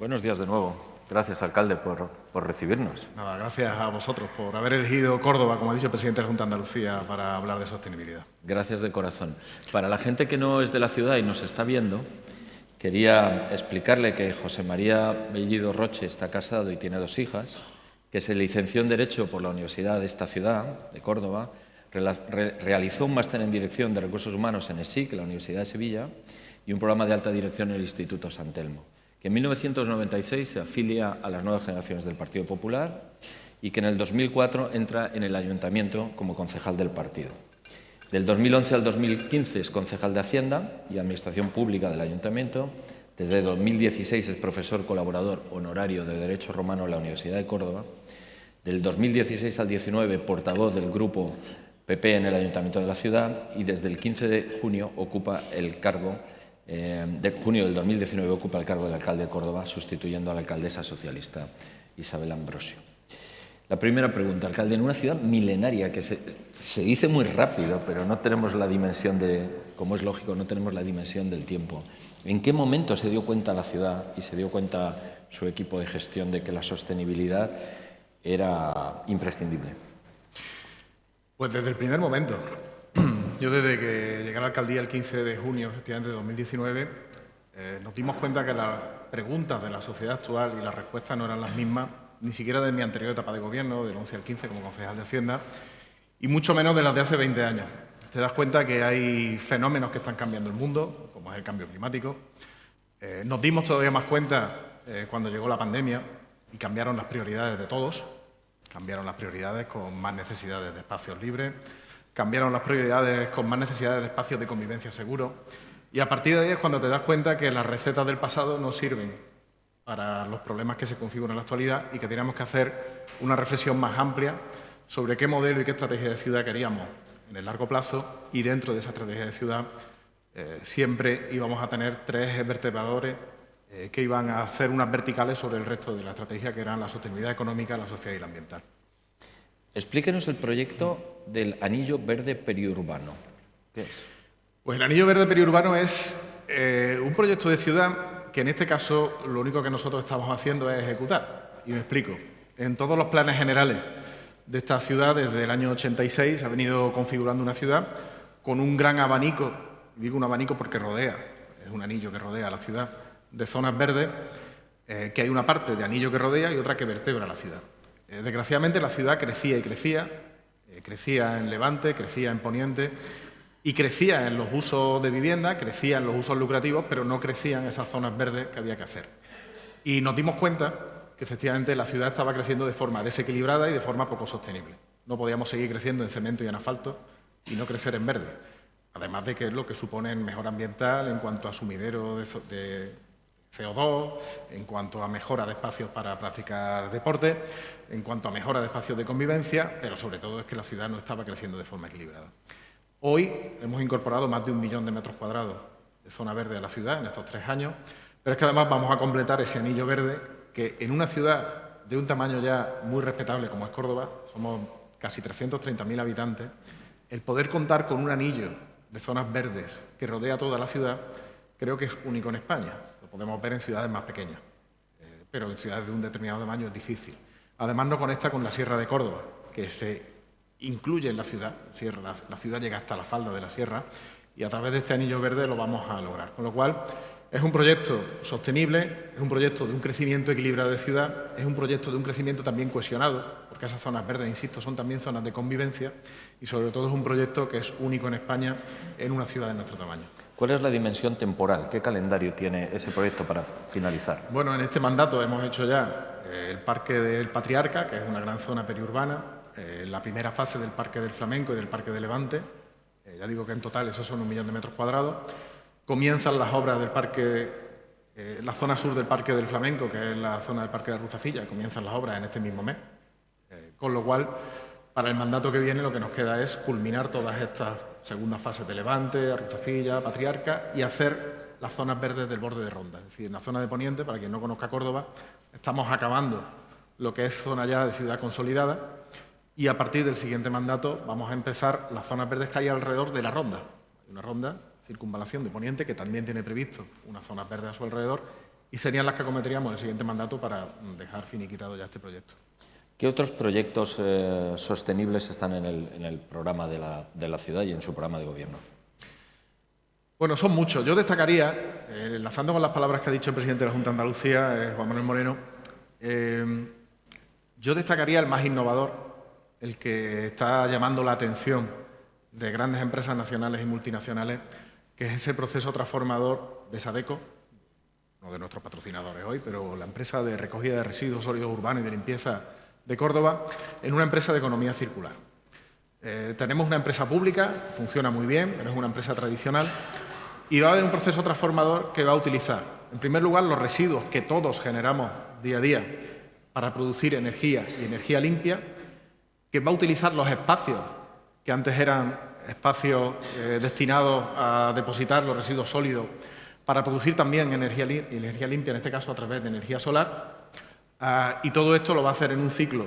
Buenos días de nuevo. Gracias, alcalde, por recibirnos. Nada, gracias a vosotros por haber elegido Córdoba, como ha dicho el presidente de la Junta de Andalucía, para hablar de sostenibilidad. Gracias de corazón. Para la gente que no es de la ciudad y nos está viendo, quería explicarle que José María Bellido Roche está casado y tiene 2 hijas, que se licenció en Derecho por la Universidad de esta ciudad, de Córdoba, realizó un máster en Dirección de Recursos Humanos en ESIC, la Universidad de Sevilla, y un programa de alta dirección en el Instituto San Telmo, que en 1996 se afilia a las nuevas generaciones del Partido Popular y que en el 2004 entra en el Ayuntamiento como concejal del partido. Del 2011 al 2015 es concejal de Hacienda y Administración Pública del Ayuntamiento. Desde 2016 es profesor colaborador honorario de Derecho Romano en la Universidad de Córdoba. Del 2016 al 19 portavoz del Grupo PP en el Ayuntamiento de la ciudad y desde el 15 de junio ocupa el cargo de junio del 2019 ocupa el cargo del alcalde de Córdoba, sustituyendo a la alcaldesa socialista Isabel Ambrosio. La primera pregunta, alcalde, en una ciudad milenaria que se dice muy rápido, pero no tenemos la dimensión como es lógico, no tenemos la dimensión del tiempo. ¿En qué momento se dio cuenta la ciudad y se dio cuenta su equipo de gestión de que la sostenibilidad era imprescindible? Pues desde el primer momento. Yo desde que llegué a la alcaldía el 15 de junio, efectivamente, de 2019, nos dimos cuenta que las preguntas de la sociedad actual y las respuestas no eran las mismas, ni siquiera de mi anterior etapa de gobierno, del 11 al 15 como concejal de Hacienda, y mucho menos de las de hace 20 años. Te das cuenta que hay fenómenos que están cambiando el mundo, como es el cambio climático. Nos dimos todavía más cuenta cuando llegó la pandemia y cambiaron las prioridades de todos, cambiaron las prioridades con más necesidades de espacios libres, cambiaron las prioridades con más necesidades de espacios de convivencia seguros y a partir de ahí es cuando te das cuenta que las recetas del pasado no sirven para los problemas que se configuran en la actualidad y que teníamos que hacer una reflexión más amplia sobre qué modelo y qué estrategia de ciudad queríamos en el largo plazo y dentro de esa estrategia de ciudad siempre íbamos a tener 3 vertebradores que iban a hacer unas verticales sobre el resto de la estrategia, que eran la sostenibilidad económica, la social y la ambiental. Explíquenos el proyecto del Anillo Verde Periurbano. ¿Qué es? Pues el Anillo Verde Periurbano es un proyecto de ciudad que en este caso lo único que nosotros estamos haciendo es ejecutar. Y me explico. En todos los planes generales de esta ciudad, desde el año 86, ha venido configurando una ciudad con un gran abanico, digo un abanico porque rodea, es un anillo que rodea a la ciudad, de zonas verdes, que hay una parte de anillo que rodea y otra que vertebra la ciudad. Desgraciadamente la ciudad crecía y crecía, crecía en Levante, crecía en Poniente y crecía en los usos de vivienda, crecía en los usos lucrativos, pero no crecían esas zonas verdes que había que hacer. Y nos dimos cuenta que efectivamente la ciudad estaba creciendo de forma desequilibrada y de forma poco sostenible. No podíamos seguir creciendo en cemento y en asfalto y no crecer en verde. Además de que es lo que supone mejora ambiental en cuanto a sumidero de CO2, en cuanto a mejora de espacios para practicar deporte, en cuanto a mejora de espacios de convivencia, pero sobre todo es que la ciudad no estaba creciendo de forma equilibrada. Hoy hemos incorporado más de 1 millón de metros cuadrados de zona verde a la ciudad en estos 3 años, pero es que además vamos a completar ese anillo verde que en una ciudad de un tamaño ya muy respetable como es Córdoba, somos casi 330.000 habitantes, el poder contar con un anillo de zonas verdes que rodea toda la ciudad creo que es único en España. Lo podemos ver en ciudades más pequeñas, pero en ciudades de un determinado tamaño es difícil. Además nos conecta con la Sierra de Córdoba, que se incluye en la ciudad. La ciudad llega hasta la falda de la sierra y a través de este anillo verde lo vamos a lograr. Con lo cual es un proyecto sostenible, es un proyecto de un crecimiento equilibrado de ciudad, es un proyecto de un crecimiento también cohesionado, porque esas zonas verdes, insisto, son también zonas de convivencia y sobre todo es un proyecto que es único en España en una ciudad de nuestro tamaño. ¿Cuál es la dimensión temporal? ¿Qué calendario tiene ese proyecto para finalizar? Bueno, en este mandato hemos hecho ya el Parque del Patriarca, que es una gran zona periurbana, la primera fase del Parque del Flamenco y del Parque de Levante. Ya digo que en total esos son 1 millón de metros cuadrados. Comienzan las obras del parque, la zona sur del Parque del Flamenco, que es la zona del Parque de Ruzafilla, comienzan las obras en este mismo mes. Con lo cual, para el mandato que viene lo que nos queda es culminar todas estas segundas fases de Levante, Ruzafilla, Patriarca y hacer las zonas verdes del borde de Ronda. Es decir, en la zona de Poniente, para quien no conozca Córdoba, estamos acabando lo que es zona ya de ciudad consolidada y a partir del siguiente mandato vamos a empezar las zonas verdes que hay alrededor de la Ronda. Una ronda, circunvalación de Poniente, que también tiene previsto unas zonas verdes a su alrededor y serían las que acometeríamos en el siguiente mandato para dejar finiquitado ya este proyecto. ¿Qué otros proyectos sostenibles están en el programa de la ciudad y en su programa de gobierno? Bueno, son muchos. Yo destacaría, enlazando con las palabras que ha dicho el presidente de la Junta de Andalucía, Juan Manuel Moreno, yo destacaría el más innovador, el que está llamando la atención de grandes empresas nacionales y multinacionales, que es ese proceso transformador de Sadeco, uno de nuestros patrocinadores hoy, pero la empresa de recogida de residuos sólidos urbanos y de limpieza de Córdoba, en una empresa de economía circular. Tenemos una empresa pública, funciona muy bien, pero es una empresa tradicional, y va a haber un proceso transformador que va a utilizar, en primer lugar, los residuos que todos generamos día a día para producir energía y energía limpia, que va a utilizar los espacios que antes eran espacios destinados a depositar los residuos sólidos para producir también energía limpia, en este caso a través de energía solar, y todo esto lo va a hacer en un ciclo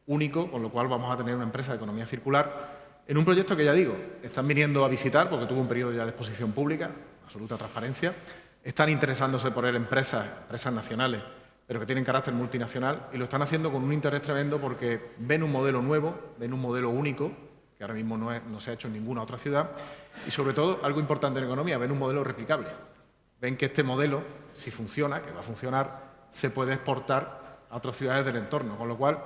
único, con lo cual vamos a tener una empresa de economía circular en un proyecto que, ya digo, están viniendo a visitar porque tuvo un periodo ya de exposición pública, absoluta transparencia, están interesándose por él empresas nacionales, pero que tienen carácter multinacional, y lo están haciendo con un interés tremendo porque ven un modelo nuevo, ven un modelo único, que ahora mismo no se ha hecho en ninguna otra ciudad, y sobre todo, algo importante en economía, ven un modelo replicable. Ven que este modelo, si funciona, que va a funcionar, se puede exportar a otras ciudades del entorno, con lo cual,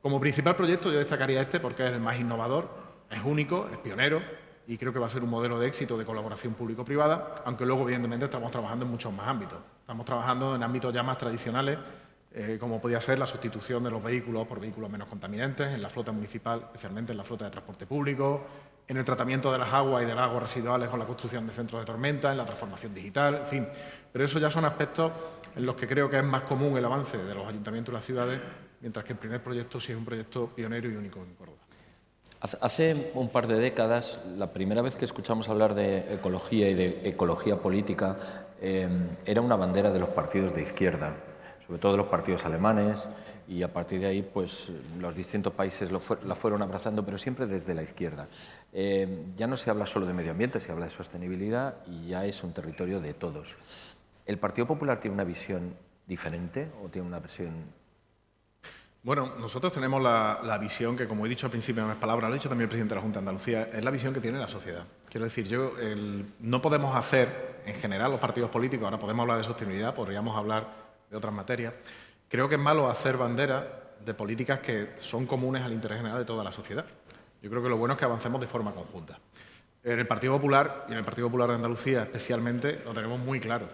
como principal proyecto yo destacaría este porque es el más innovador, es único, es pionero y creo que va a ser un modelo de éxito de colaboración público-privada, aunque luego evidentemente estamos trabajando en muchos más ámbitos. Estamos trabajando en ámbitos ya más tradicionales, como podía ser la sustitución de los vehículos por vehículos menos contaminantes, en la flota municipal, especialmente en la flota de transporte público, en el tratamiento de las aguas y de las aguas residuales con la construcción de centros de tormenta, en la transformación digital, en fin. Pero eso ya son aspectos en los que creo que es más común el avance de los ayuntamientos y las ciudades, mientras que el primer proyecto sí es un proyecto pionero y único en Córdoba. Hace un par de décadas, la primera vez que escuchamos hablar de ecología y de ecología política era una bandera de los partidos de izquierda, sobre todo de los partidos alemanes, y a partir de ahí pues, los distintos países la fueron abrazando, pero siempre desde la izquierda. Ya no se habla solo de medio ambiente, se habla de sostenibilidad y ya es un territorio de todos. ¿El Partido Popular tiene una visión diferente o tiene una visión...? Bueno, nosotros tenemos la visión que, como he dicho al principio de mis palabras, lo ha dicho también el presidente de la Junta de Andalucía, es la visión que tiene la sociedad. Quiero decir, no podemos hacer, en general, los partidos políticos, ahora podemos hablar de sostenibilidad, podríamos hablar de otras materias. Creo que es malo hacer banderas de políticas que son comunes al interés general de toda la sociedad. Yo creo que lo bueno es que avancemos de forma conjunta. En el Partido Popular, y en el Partido Popular de Andalucía especialmente, lo tenemos muy claro.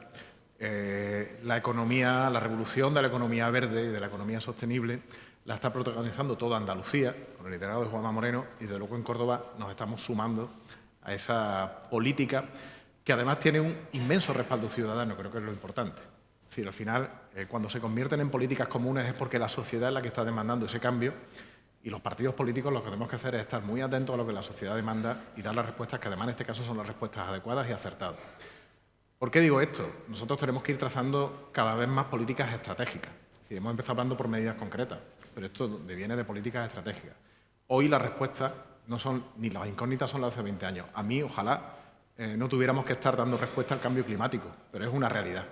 La economía, la revolución de la economía verde y de la economía sostenible la está protagonizando toda Andalucía, con el liderazgo de Juanma Moreno, y desde luego en Córdoba nos estamos sumando a esa política que además tiene un inmenso respaldo ciudadano, creo que es lo importante. Es decir, al final, cuando se convierten en políticas comunes es porque la sociedad es la que está demandando ese cambio, y los partidos políticos lo que tenemos que hacer es estar muy atentos a lo que la sociedad demanda y dar las respuestas que además en este caso son las respuestas adecuadas y acertadas. ¿Por qué digo esto? Nosotros tenemos que ir trazando cada vez más políticas estratégicas. Es decir, hemos empezado hablando por medidas concretas, pero esto viene de políticas estratégicas. Hoy las respuestas no son, ni las incógnitas son las de hace 20 años. A mí, ojalá, no tuviéramos que estar dando respuesta al cambio climático, pero es una realidad.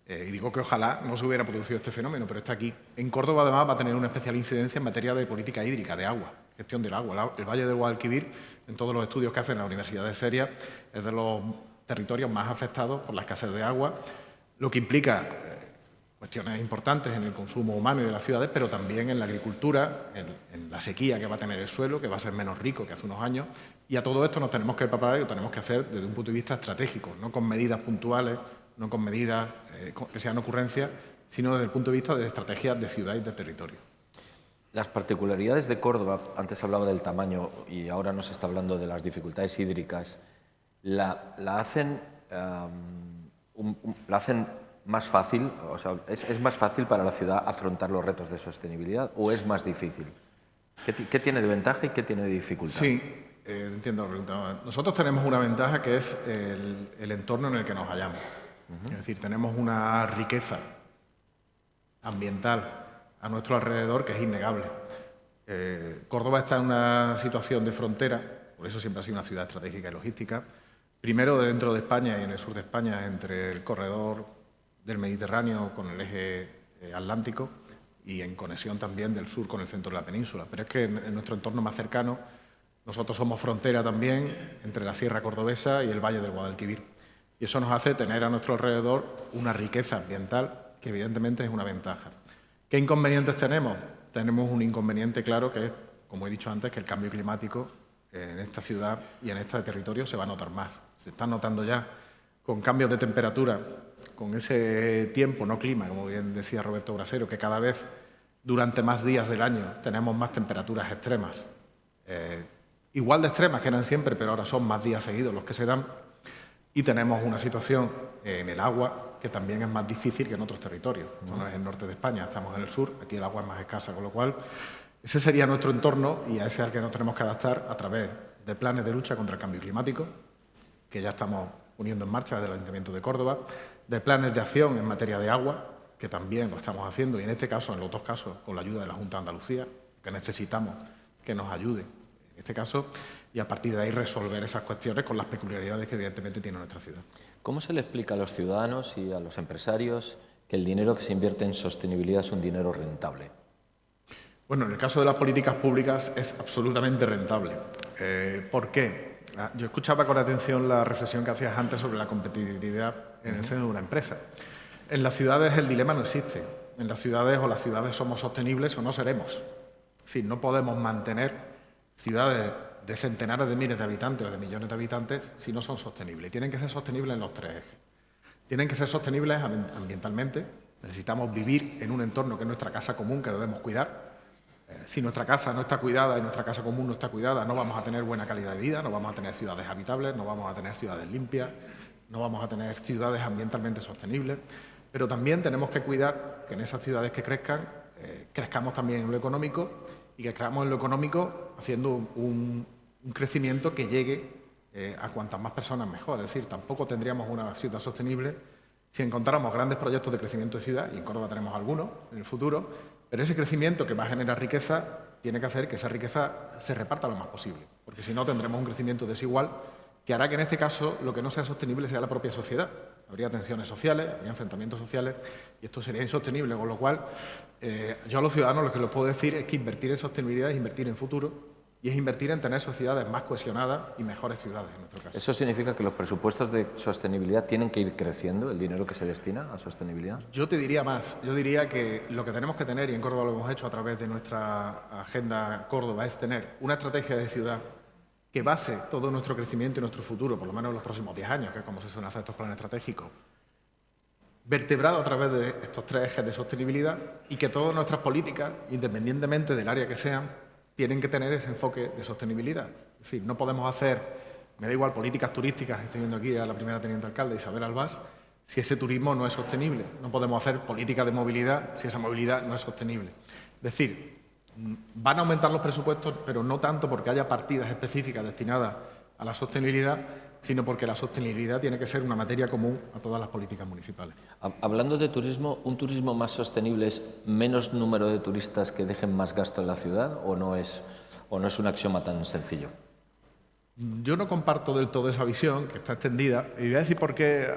Y digo que ojalá no se hubiera producido este fenómeno, pero está aquí. En Córdoba, además, va a tener una especial incidencia en materia de política hídrica, de agua, gestión del agua. El Valle del Guadalquivir, en todos los estudios que hacen en la Universidad de Seria, es de los territorios más afectados por la escasez de agua, lo que implica cuestiones importantes en el consumo humano y de las ciudades, pero también en la agricultura, en la sequía que va a tener el suelo, que va a ser menos rico que hace unos años, y a todo esto nos tenemos que preparar y lo tenemos que hacer desde un punto de vista estratégico, no con medidas puntuales, no con medidas que sean ocurrencias, sino desde el punto de vista de estrategias de ciudad y de territorio. Las particularidades de Córdoba, antes hablaba del tamaño y ahora nos está hablando de las dificultades hídricas, la hacen más fácil, o sea, ¿es más fácil para la ciudad afrontar los retos de sostenibilidad o es más difícil? ¿Qué tiene de ventaja y qué tiene de dificultad? Sí, entiendo la pregunta. Nosotros tenemos una ventaja que es el entorno en el que nos hallamos. Es decir, tenemos una riqueza ambiental a nuestro alrededor que es innegable. Córdoba está en una situación de frontera, por eso siempre ha sido una ciudad estratégica y logística. Primero dentro de España y en el sur de España, entre el corredor del Mediterráneo con el eje atlántico y en conexión también del sur con el centro de la península. Pero es que en nuestro entorno más cercano nosotros somos frontera también entre la Sierra Cordobesa y el Valle del Guadalquivir. Y eso nos hace tener a nuestro alrededor una riqueza ambiental que evidentemente es una ventaja. ¿Qué inconvenientes tenemos? Tenemos un inconveniente claro que es, como he dicho antes, que el cambio climático en esta ciudad y en este territorio se va a notar más. Se está notando ya con cambios de temperatura, con ese tiempo, no clima, como bien decía Roberto Brasero, que cada vez durante más días del año tenemos más temperaturas extremas. Igual de extremas que eran siempre, pero ahora son más días seguidos los que se dan. Y tenemos una situación en el agua que también es más difícil que en otros territorios. Esto no es el norte de España, estamos en el sur, aquí el agua es más escasa, con lo cual ese sería nuestro entorno y a ese al que nos tenemos que adaptar a través de planes de lucha contra el cambio climático, que ya estamos poniendo en marcha desde el Ayuntamiento de Córdoba, de planes de acción en materia de agua, que también lo estamos haciendo, y en este caso, en los dos casos, con la ayuda de la Junta de Andalucía, que necesitamos que nos ayude en este caso, y a partir de ahí resolver esas cuestiones con las peculiaridades que evidentemente tiene nuestra ciudad. ¿Cómo se le explica a los ciudadanos y a los empresarios que el dinero que se invierte en sostenibilidad es un dinero rentable? Bueno, en el caso de las políticas públicas es absolutamente rentable. ¿Por qué? Yo escuchaba con atención la reflexión que hacías antes sobre la competitividad en el seno de una empresa. En las ciudades el dilema no existe. En las ciudades o las ciudades somos sostenibles o no seremos. Es decir, no podemos mantener ciudades de centenares de miles de habitantes o de millones de habitantes si no son sostenibles. Tienen que ser sostenibles en los tres ejes. Tienen que ser sostenibles ambientalmente. Necesitamos vivir en un entorno que es nuestra casa común, que debemos cuidar. Si nuestra casa no está cuidada y nuestra casa común no está cuidada, no vamos a tener buena calidad de vida, no vamos a tener ciudades habitables, no vamos a tener ciudades limpias, no vamos a tener ciudades ambientalmente sostenibles. Pero también tenemos que cuidar que en esas ciudades que crezcan, crezcamos también en lo económico y que crezcamos en lo económico haciendo un crecimiento que llegue a cuantas más personas mejor. Es decir, tampoco tendríamos una ciudad sostenible si encontráramos grandes proyectos de crecimiento de ciudad, y en Córdoba tenemos algunos en el futuro, pero ese crecimiento que va a generar riqueza tiene que hacer que esa riqueza se reparta lo más posible, porque si no tendremos un crecimiento desigual que hará que en este caso lo que no sea sostenible sea la propia sociedad. Habría tensiones sociales, habría enfrentamientos sociales y esto sería insostenible, con lo cual yo a los ciudadanos lo que les puedo decir es que invertir en sostenibilidad es invertir en futuro y es invertir en tener sociedades más cohesionadas y mejores ciudades en nuestro caso. ¿Eso significa que los presupuestos de sostenibilidad tienen que ir creciendo, el dinero que se destina a sostenibilidad? Yo te diría más. Yo diría que lo que tenemos que tener, y en Córdoba lo hemos hecho a través de nuestra Agenda Córdoba, es tener una estrategia de ciudad que base todo nuestro crecimiento y nuestro futuro, por lo menos en los próximos 10 años, que es como se suelen hacer estos planes estratégicos, vertebrado a través de estos tres ejes de sostenibilidad, y que todas nuestras políticas, independientemente del área que sean, tienen que tener ese enfoque de sostenibilidad. Es decir, no podemos hacer, me da igual, políticas turísticas, estoy viendo aquí a la primera teniente alcalde, Isabel Albás, si ese turismo no es sostenible. No podemos hacer políticas de movilidad si esa movilidad no es sostenible. Es decir, van a aumentar los presupuestos, pero no tanto porque haya partidas específicas destinadas a la sostenibilidad, sino porque la sostenibilidad tiene que ser una materia común a todas las políticas municipales. Hablando de turismo, ¿un turismo más sostenible es menos número de turistas que dejen más gasto en la ciudad o no es un axioma tan sencillo? Yo no comparto del todo esa visión, que está extendida, y voy a decir por qué.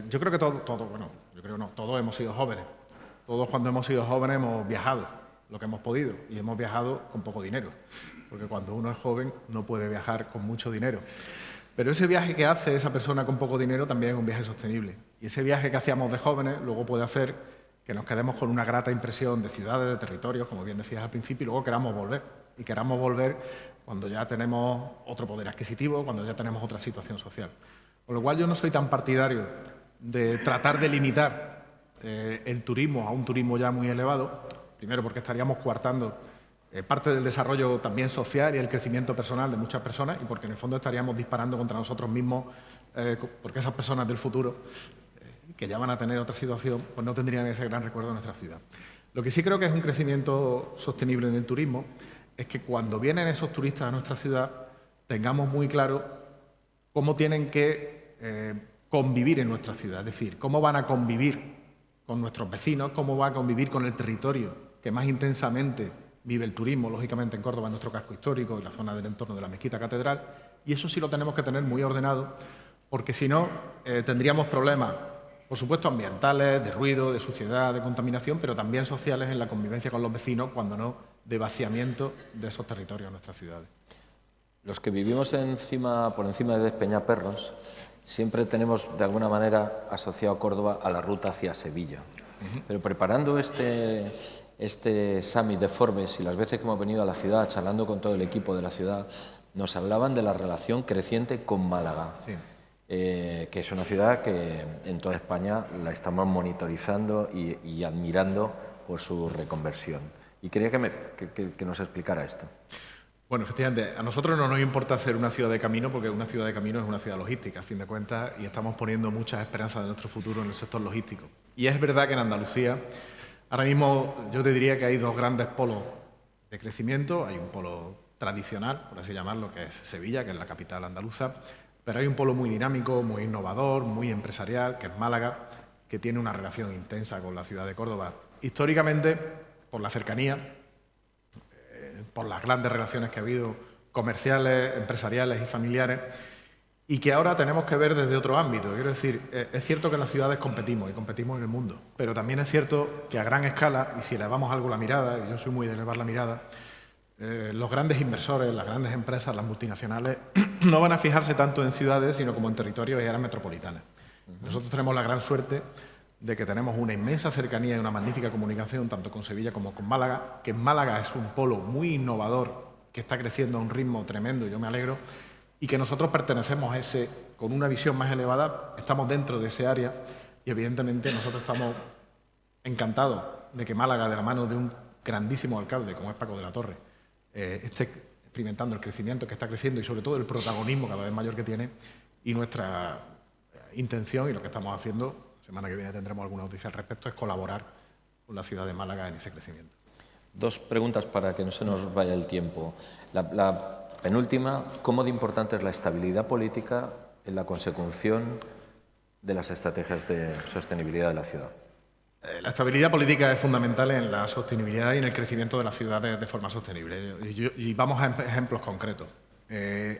Yo creo que todos hemos sido jóvenes. Todos cuando hemos sido jóvenes hemos viajado lo que hemos podido y hemos viajado con poco dinero, porque cuando uno es joven no puede viajar con mucho dinero. Pero ese viaje que hace esa persona con poco dinero también es un viaje sostenible. Y ese viaje que hacíamos de jóvenes luego puede hacer que nos quedemos con una grata impresión de ciudades, de territorios, como bien decías al principio, y luego queramos volver. Y queramos volver cuando ya tenemos otro poder adquisitivo, cuando ya tenemos otra situación social. Con lo cual yo no soy tan partidario de tratar de limitar el turismo a un turismo ya muy elevado, primero porque estaríamos coartando parte del desarrollo también social y el crecimiento personal de muchas personas, y porque en el fondo estaríamos disparando contra nosotros mismos, porque esas personas del futuro, que ya van a tener otra situación, pues no tendrían ese gran recuerdo de nuestra ciudad. Lo que sí creo que es un crecimiento sostenible en el turismo es que cuando vienen esos turistas a nuestra ciudad tengamos muy claro cómo tienen que convivir en nuestra ciudad, es decir, cómo van a convivir con nuestros vecinos, cómo van a convivir con el territorio que más intensamente vive el turismo, lógicamente en Córdoba, en nuestro casco histórico y la zona del entorno de la Mezquita Catedral, y eso sí lo tenemos que tener muy ordenado, porque si no tendríamos problemas por supuesto ambientales, de ruido, de suciedad, de contaminación, pero también sociales en la convivencia con los vecinos, cuando no de vaciamiento de esos territorios en nuestras ciudades. Los que vivimos por encima de Despeñaperros, siempre tenemos de alguna manera asociado Córdoba a la ruta hacia Sevilla. Pero preparando este Summit de Forbes y las veces que hemos venido a la ciudad, charlando con todo el equipo de la ciudad, nos hablaban de la relación creciente con Málaga. Sí. Que es una ciudad que en toda España la estamos monitorizando y admirando por su reconversión. Y quería que nos explicara esto. Bueno, efectivamente, a nosotros no nos importa hacer una ciudad de camino, porque una ciudad de camino es una ciudad logística, a fin de cuentas, y estamos poniendo muchas esperanzas de nuestro futuro en el sector logístico. Y es verdad que en Andalucía, ahora mismo yo te diría que hay dos grandes polos de crecimiento. Hay un polo tradicional, por así llamarlo, que es Sevilla, que es la capital andaluza, pero hay un polo muy dinámico, muy innovador, muy empresarial, que es Málaga, que tiene una relación intensa con la ciudad de Córdoba. Históricamente, por la cercanía, por las grandes relaciones que ha habido comerciales, empresariales y familiares, y que ahora tenemos que ver desde otro ámbito. Quiero decir, es cierto que en las ciudades competimos y competimos en el mundo, pero también es cierto que a gran escala, y si elevamos algo la mirada, y yo soy muy de elevar la mirada, los grandes inversores, las grandes empresas, las multinacionales, no van a fijarse tanto en ciudades, sino como en territorios y áreas metropolitanas. Nosotros tenemos la gran suerte de que tenemos una inmensa cercanía y una magnífica comunicación tanto con Sevilla como con Málaga, que Málaga es un polo muy innovador que está creciendo a un ritmo tremendo, y yo me alegro, y que nosotros pertenecemos a ese, con una visión más elevada, estamos dentro de ese área, y evidentemente nosotros estamos encantados de que Málaga, de la mano de un grandísimo alcalde como es Paco de la Torre, esté experimentando el crecimiento que está creciendo y sobre todo el protagonismo cada vez mayor que tiene, y nuestra intención y lo que estamos haciendo, semana que viene tendremos alguna noticia al respecto, es colaborar con la ciudad de Málaga en ese crecimiento. Dos preguntas para que no se nos vaya el tiempo. La penúltima, ¿cómo de importante es la estabilidad política en la consecución de las estrategias de sostenibilidad de la ciudad? La estabilidad política es fundamental en la sostenibilidad y en el crecimiento de las ciudades de forma sostenible. Y vamos a ejemplos concretos.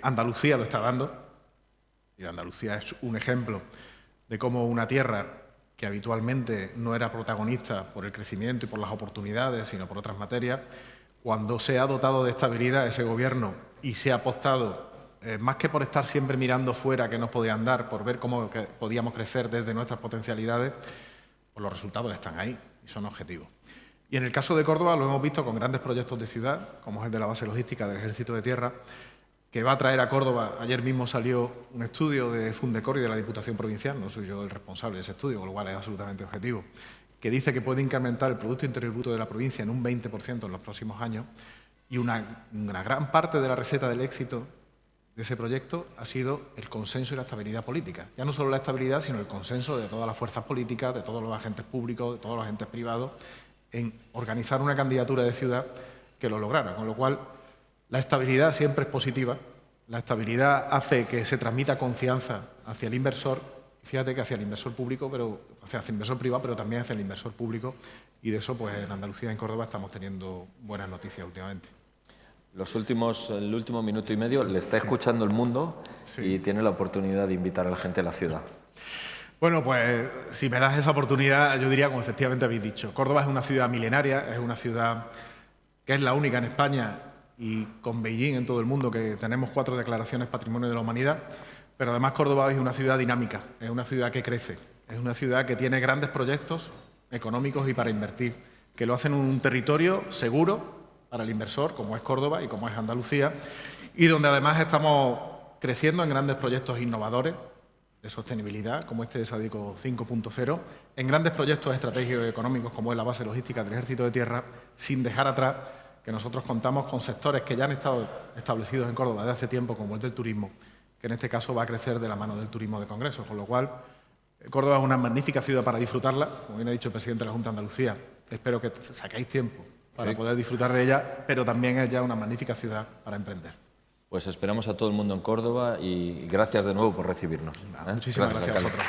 Andalucía lo está dando, y Andalucía es un ejemplo de cómo una tierra que habitualmente no era protagonista por el crecimiento y por las oportunidades, sino por otras materias, cuando se ha dotado de estabilidad ese gobierno y se ha apostado, más que por estar siempre mirando fuera qué nos podían dar, por ver cómo podíamos crecer desde nuestras potencialidades, pues los resultados están ahí y son objetivos. Y en el caso de Córdoba lo hemos visto con grandes proyectos de ciudad, como es el de la base logística del Ejército de Tierra, que va a traer a Córdoba. Ayer mismo salió un estudio de Fundecor y de la Diputación Provincial, no soy yo el responsable de ese estudio, con lo cual es absolutamente objetivo, que dice que puede incrementar el Producto Interior Bruto de la provincia en un 20% en los próximos años, y una gran parte de la receta del éxito de ese proyecto ha sido el consenso y la estabilidad política. Ya no solo la estabilidad, sino el consenso de todas las fuerzas políticas, de todos los agentes públicos, de todos los agentes privados, en organizar una candidatura de ciudad que lo lograra, con lo cual la estabilidad siempre es positiva. La estabilidad hace que se transmita confianza hacia el inversor. Fíjate que hacia el inversor público, pero hacia el inversor privado, pero también hacia el inversor público. Y de eso, pues en Andalucía y en Córdoba estamos teniendo buenas noticias últimamente. El último minuto y medio le está escuchando el mundo y tiene la oportunidad de invitar a la gente a la ciudad. Bueno, pues si me das esa oportunidad, yo diría, como efectivamente habéis dicho, Córdoba es una ciudad milenaria, es una ciudad que es la única en España, y con Beijing en todo el mundo, que tenemos 4 declaraciones Patrimonio de la Humanidad, pero además Córdoba es una ciudad dinámica, es una ciudad que crece, es una ciudad que tiene grandes proyectos económicos y para invertir, que lo hacen en un territorio seguro para el inversor, como es Córdoba y como es Andalucía, y donde además estamos creciendo en grandes proyectos innovadores de sostenibilidad, como este de Sadeco 5.0, en grandes proyectos estratégicos y económicos, como es la base logística del Ejército de Tierra, sin dejar atrás que nosotros contamos con sectores que ya han estado establecidos en Córdoba desde hace tiempo, como el del turismo, que en este caso va a crecer de la mano del turismo de congresos, con lo cual Córdoba es una magnífica ciudad para disfrutarla, como bien ha dicho el presidente de la Junta de Andalucía. Espero que saquéis tiempo para poder disfrutar de ella, pero también es ya una magnífica ciudad para emprender. Pues esperamos a todo el mundo en Córdoba y gracias de nuevo por recibirnos. Muchísimas gracias a vosotros.